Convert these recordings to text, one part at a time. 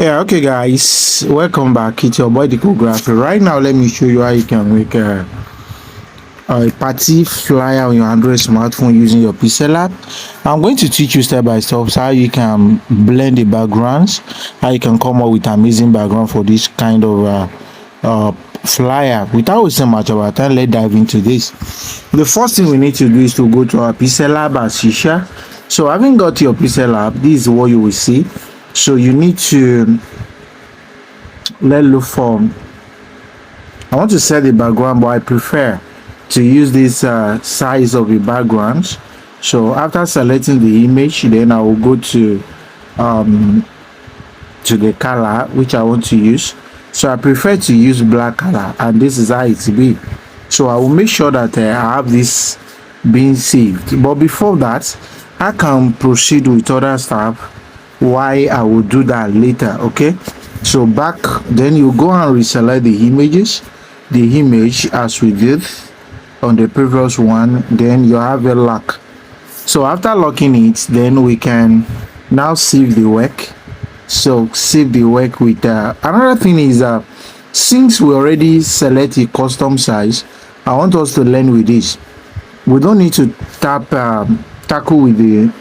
Yeah, okay, guys, welcome back. It's your boy typography. Right now, let me show you how you can make a party flyer on your Android smartphone using your PixelLab. I'm going to teach you step by step how you can blend the backgrounds, how you can come up with amazing background for this kind of flyer. Without wasting much of our time, let's dive into this. The first thing we need to do is to go to our PixelLab as usual. So having got your PixelLab, this is what you will see. So you need to look for, I want to set the background, but I prefer to use this size of the backgrounds. So after selecting the image, then I will go to the color which I want to use. So I prefer to use black color, and this is how it be. So I will make sure that I have this being saved, but before that I can proceed with other stuff. Why I will do that later. Okay, so back, then you go and reselect the image as we did on the previous one. Then you have a lock. So after locking it, then we can now save the work. So save the work with another thing is since we already select a custom size, I want us to learn with this. We don't need to tackle with the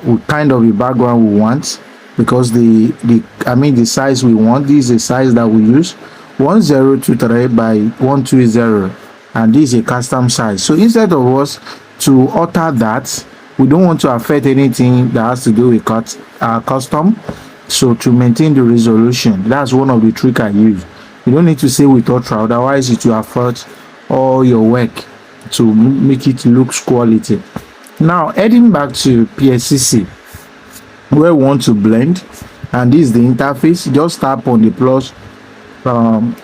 with kind of the background we want, because the size we want, this is a size that we use 1023 by 120, and this is a custom size. So instead of us to alter that, we don't want to affect anything that has to do with custom. So to maintain the resolution, that's one of the trick I use. You don't need to say with ultra, otherwise it will affect all your work to make it looks quality. Now heading back to PSCC, where we want to blend, and this is the interface. Just tap on the plus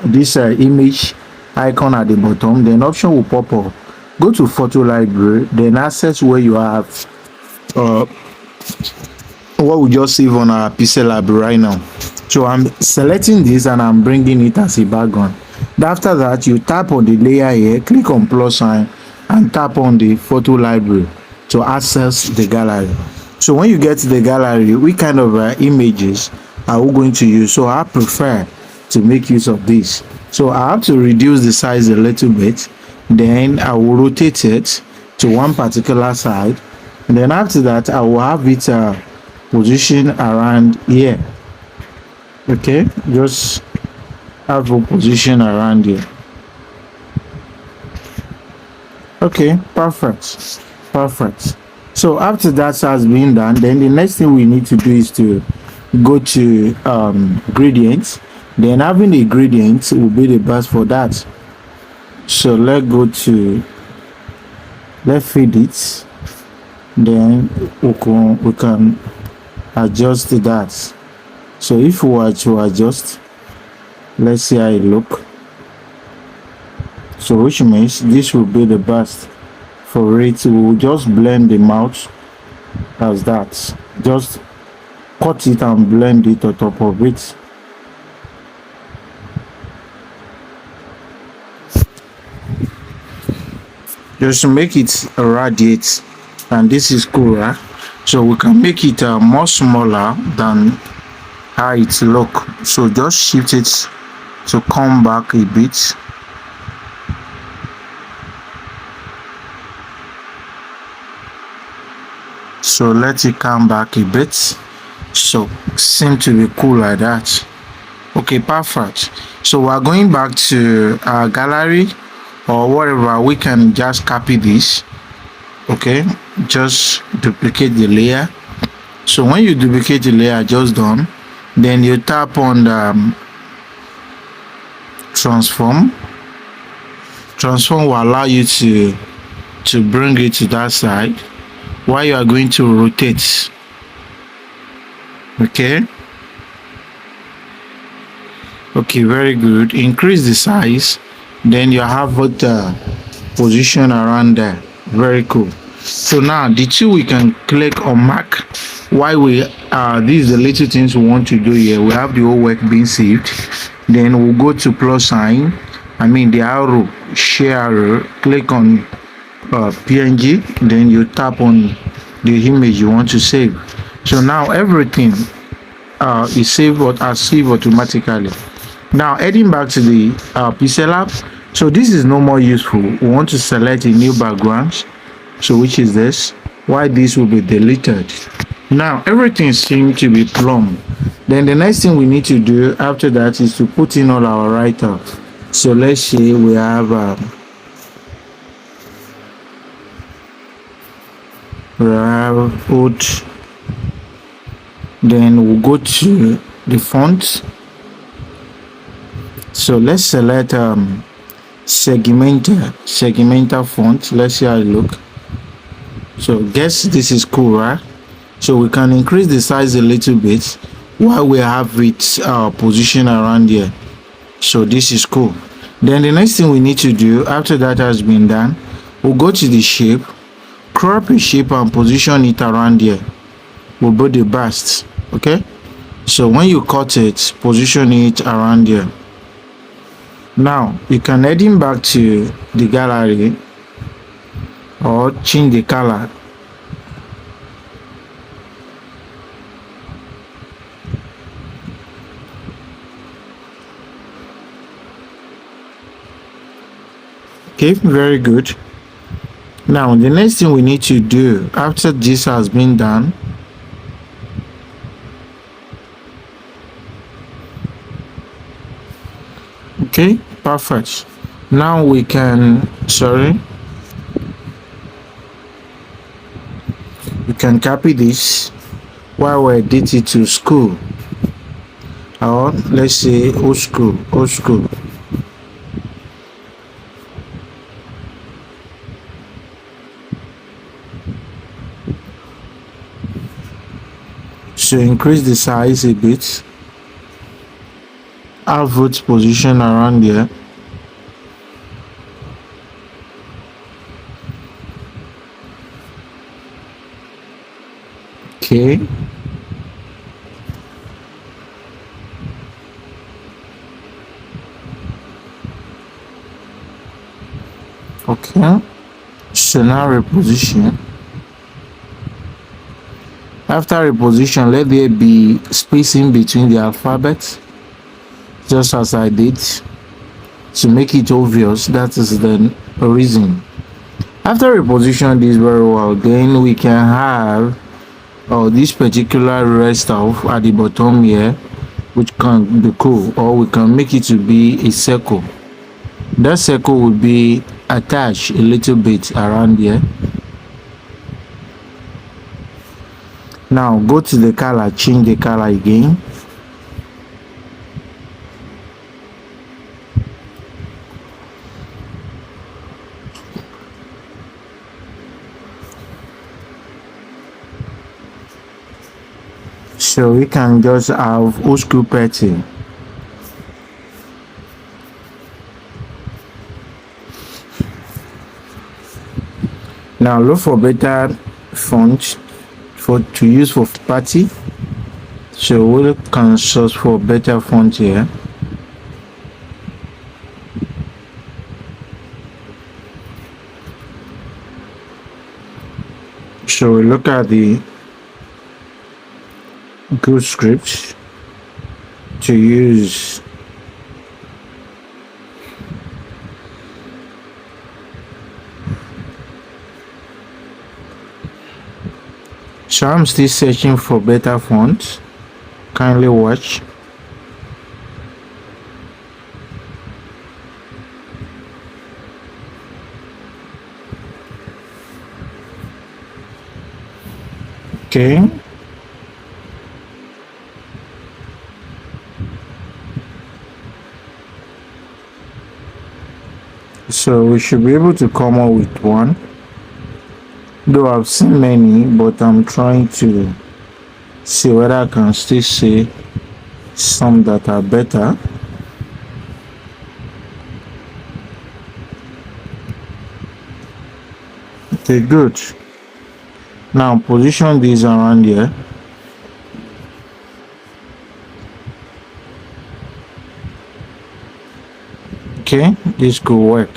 this image icon at the bottom, then option will pop up. Go to photo library, then access where you have what we just save on our PixelLab right now. So I'm selecting this and I'm bringing it as a background. After that, you tap on the layer here, click on plus sign, and tap on the photo library to access the gallery. So when you get to the gallery, what kind of images are we going to use? So I prefer to make use of this. So I have to reduce the size a little bit, then I will rotate it to one particular side, and then after that I will have it position around here. Okay, just have a position around here. Okay, perfect. So after that has been done, then the next thing we need to do is to go to gradients. Then having a gradient will be the best for that. So let's feed it, then we can adjust that. So if we were to adjust, let's see how it look. So which means this will be the best for it. We will just blend the mouth as that, just cut it and blend it on top of it. Just make it radiate, and this is cool, right? So we can make it more smaller than how it look. So just shift it to come back a bit. So let it come back a bit. So seem to be cool like that. Okay, perfect. So we're going back to our gallery or whatever. We can just copy this. Okay, just duplicate the layer. So when you duplicate the layer just done, then you tap on the transform will allow you to bring it to that side while you are going to rotate. Okay, very good. Increase the size, then you have what position around there. Very cool. So now the two we can click on mark. Why we these are the little things we want to do here. We have the whole work being saved. Then we'll go to plus sign, the arrow, share arrow, click on PNG, then you tap on the image you want to save. So now everything is saved or are saved automatically. Now heading back to the PixelLab. So this is no more useful. We want to select a new background, so which is this, why this will be deleted. Now everything seems to be plumb. Then the next thing we need to do after that is to put in all our write-up. So let's say we have old, then we'll go to the font. So let's select segmental font. Let's see how it look. So guess this is cool, right? So we can increase the size a little bit while we have it positioned around here. So this is cool. Then the next thing we need to do after that has been done, we'll go to the shape, crop a shape and position it around here. We'll put the bust. Okay, so when you cut it, position it around here. Now you can heading back to the gallery or change the color. Okay, very good. Now the next thing we need to do after this has been done, okay, perfect. Now we can we can copy this while we edit it to school, or let's say old school. So increase the size a bit, have its position around here. Okay, so now reposition. After reposition, let there be spacing between the alphabets, just as I did, to make it obvious. That is the reason. After reposition this very well, then we can have this particular rest off at the bottom here, which can be cool, or we can make it to be a circle. That circle will be attached a little bit around here. Now go to the color, change the color again. So we can just have old school pattern. Now look for better font to use for party. So we can search for better font here. So we look at the good scripts to use. So I'm still searching for better fonts. Kindly watch. Okay. So we should be able to come up with one. Though I've seen many, but I'm trying to see whether I can still see some that are better. Okay, good. Now position these around here. Okay, this could work.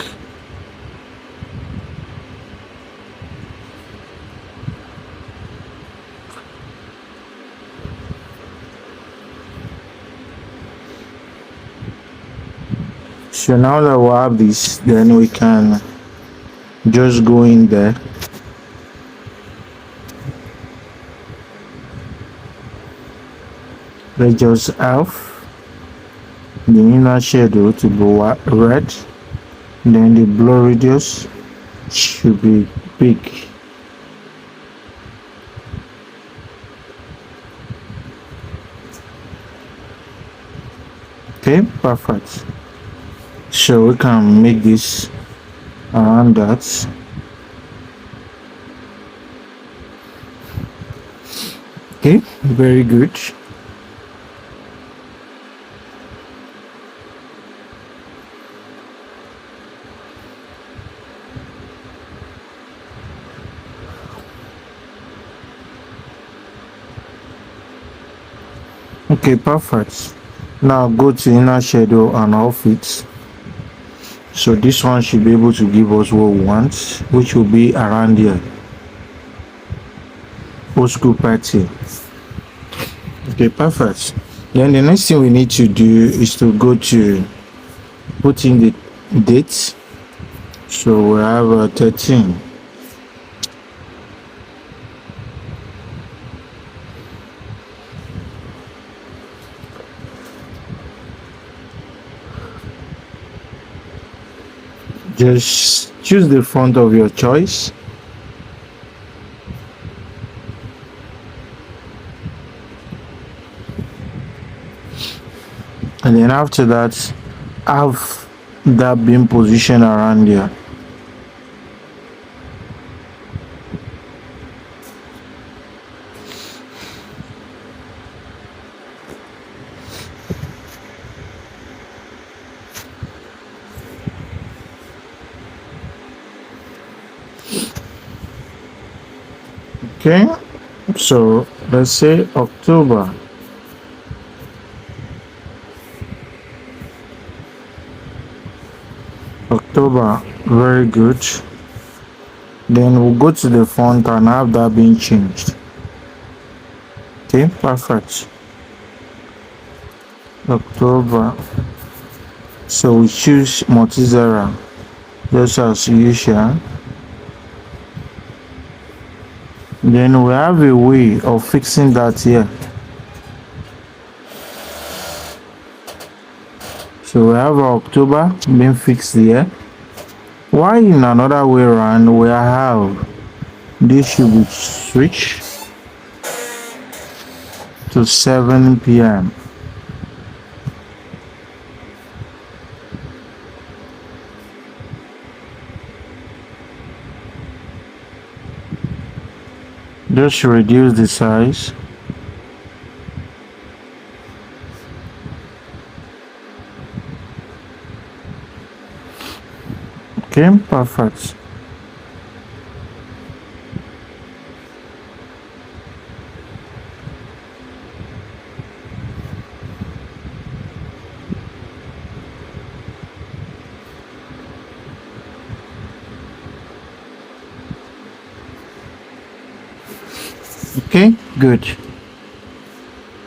So now that we have this, then we can just go in there. Let's just have the inner shadow to be red, then the blur radius should be big. Okay, perfect. So we can make this around that. Okay, very good. Okay, perfect. Now go to inner shadow and off it. So this one should be able to give us what we want, which will be around here. Old school party. Okay, perfect. Then the next thing we need to do is to go to put in the date. So we have 13. Just choose the font of your choice. And then after that, have that being positioned around here. Okay, so let's say October. October, very good. Then we'll go to the font and have that being changed. Okay, perfect. October. So we choose Montssera, just as usual. Then we have a way of fixing that here. So we have October being fixed here. Why in another way around we have this should be switched to 7 p.m. Just reduce the size. Okay, perfect. Okay, good.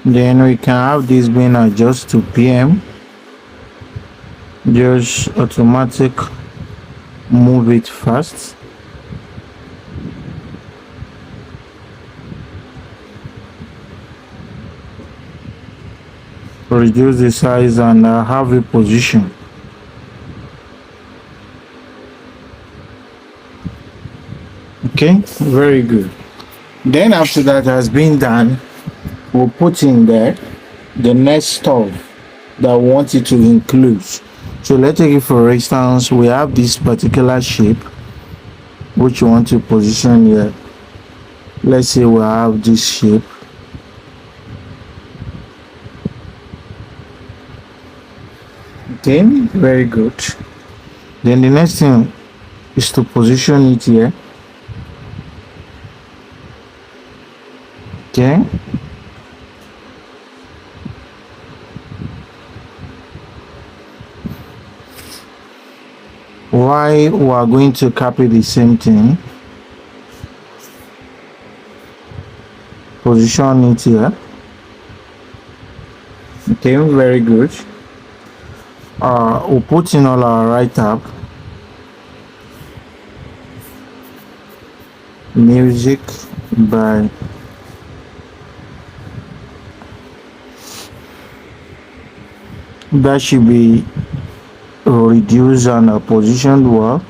Then we can have this being adjust to PM. Just automatic move it fast. Reduce the size and have a position. Okay, very good. Then after that has been done, we'll put in there the next stuff that we want it to include. So let's take it for instance, we have this particular shape which you want to position here. Let's say we have this shape. Okay, very good. Then the next thing is to position it here. Okay. Why we are going to copy the same thing, position it here. Okay, very good. we'll put in all our write-up, music by that should be reduced and positioned well.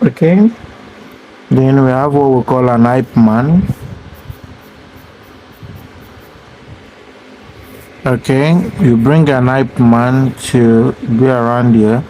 Okay, then we have what we call an hype man. Okay, you bring an hype man to be around here.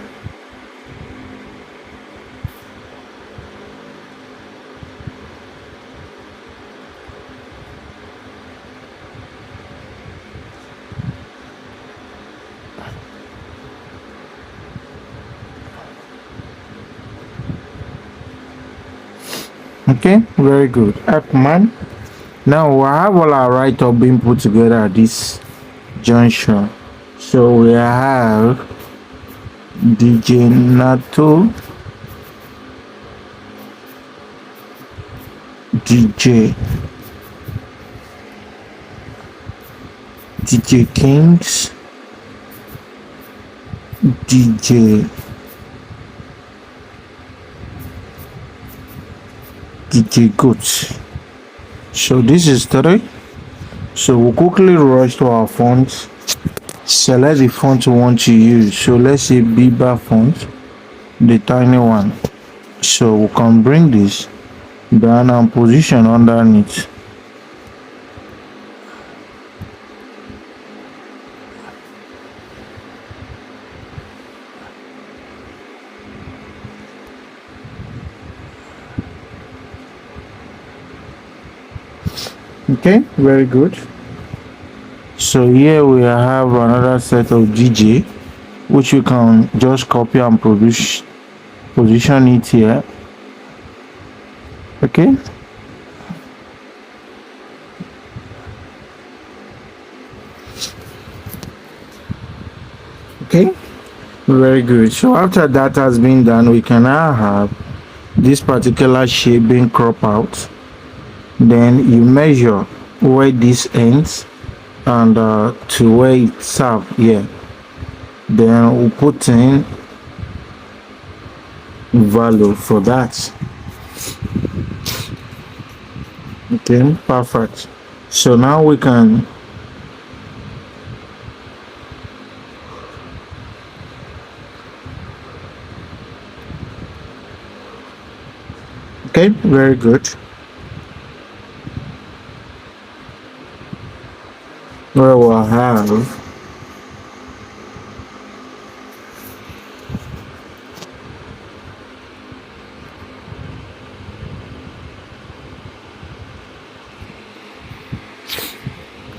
Okay, very good. Hype man. Now we have all our write-up being put together at this junction. So we have DJ Nato, DJ Kings, DJ Goods. So this is 3. So we'll quickly rush to our fonts, select the font we want to use. So let's say Biba font, the tiny one. So we can bring this down and position underneath. Okay, very good. So here we have another set of DJ, which you can just copy and position it here. Okay, okay, very good. So after that has been done, we can now have this particular shape being cropped out. Then you measure where this ends and to where it serves here. Then we'll put in value for that. Okay, perfect. So now we can okay, very good. Where we'll have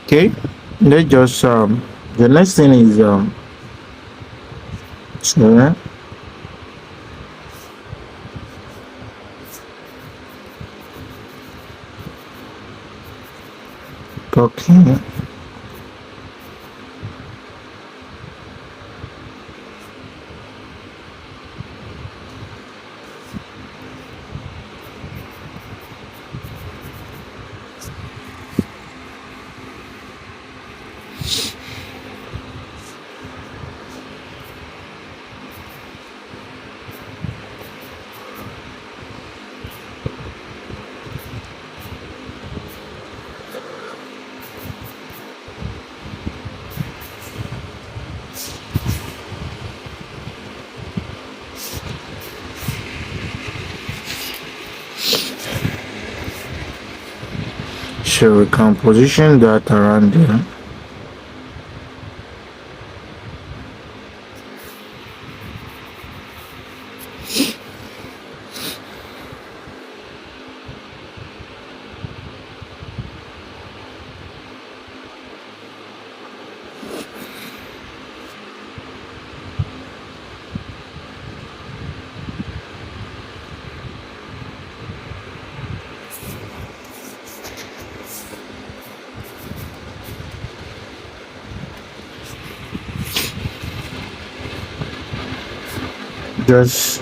okay, let's just the next thing is so talking so we can position that around there. just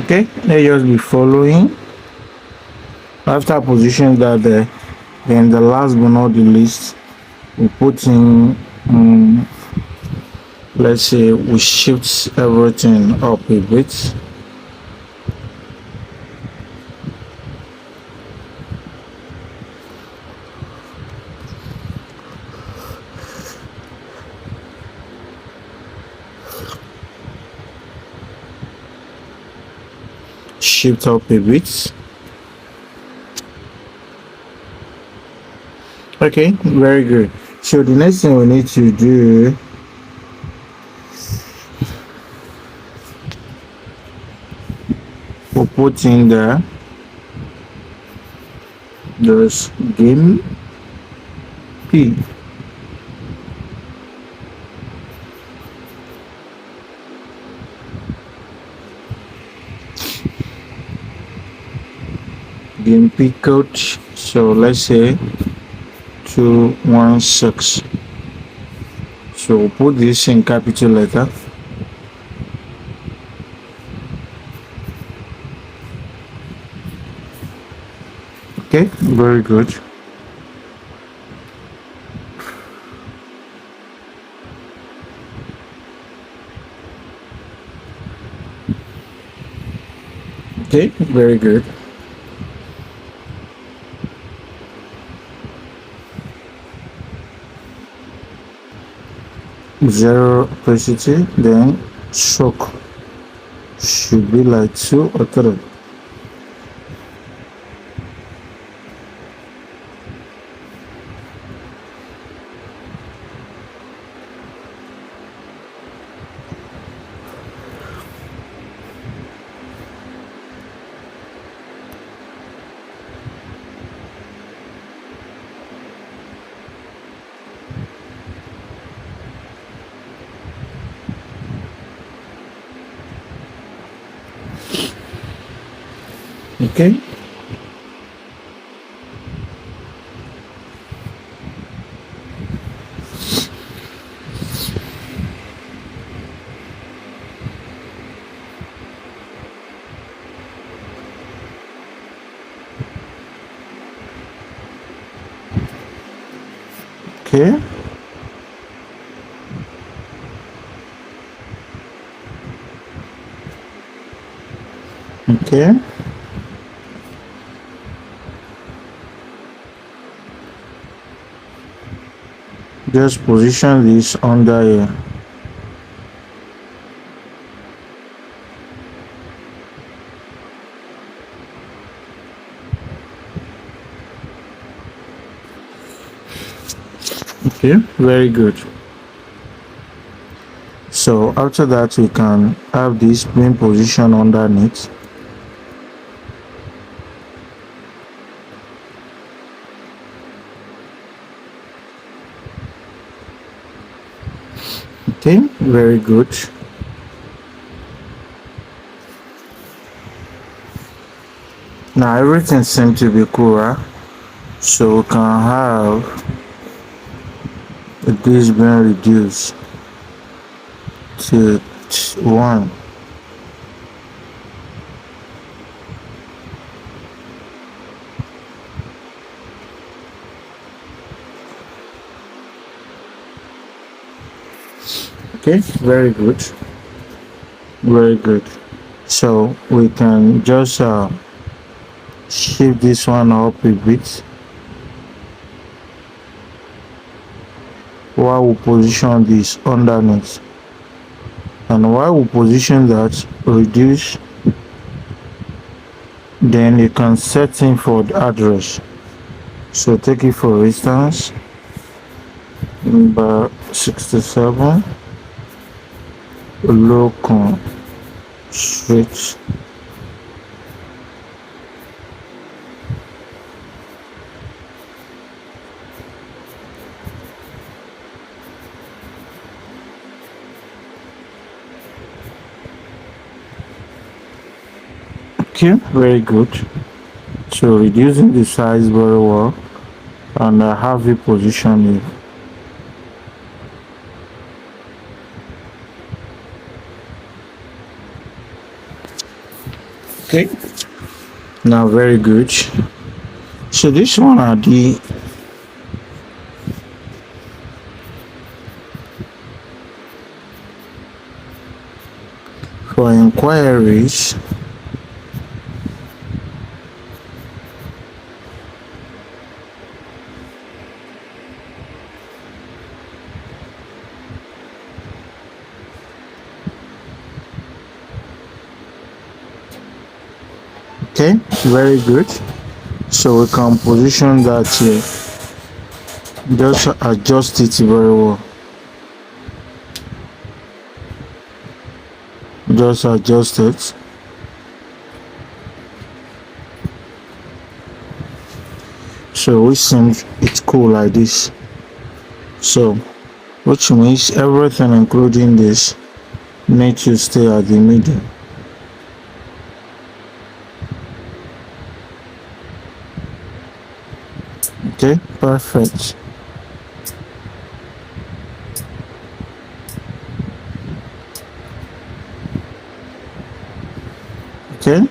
okay, let's just be following. After position that there, then the last but not the least, we put in let's say we shift everything up a bit. Shift up a bit. Okay, very good. So the next thing we need to do, we'll put in there's game P. Game P code. So let's say 216. So we'll put this in capital letter. Okay, very good. Okay, very good. Zero opacity, then stroke should be like 2 or 3. Okay. Okay. Okay. Just position this under here. Okay, very good. So after that, we can have this main position underneath. Okay, very good. Now everything seems to be cool, so we can have this being reduced to 1. Okay, very good, very good. So we can just shift this one up a bit while we position this underneath, and while we position that, reduce, then you can set in for the address. So take it for instance number 67, look on straight. Okay, very good. So reducing the size very well, and I have it positioned. Okay, now very good. So this one are the for inquiries. Okay, very good. So we can position that here. Just adjust it very well. Just adjust it. So it seems it's cool like this. So which means everything including this need to stay at the middle. Okay, perfect. Okay,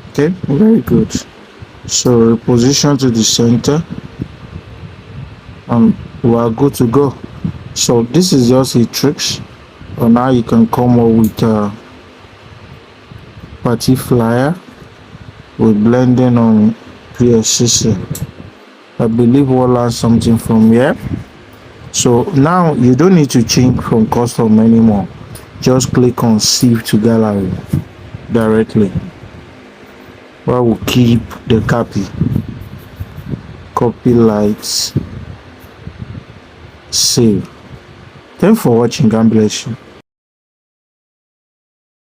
okay, very good. So reposition to the center, and we are good to go. So this is just a tricks. And now you can come up with a party flyer with blending on PSCC. I believe we'll learn something from here. So now you don't need to change from custom anymore. Just click on save to gallery directly. I will keep the copy lights, save. Thanks for watching. God bless you.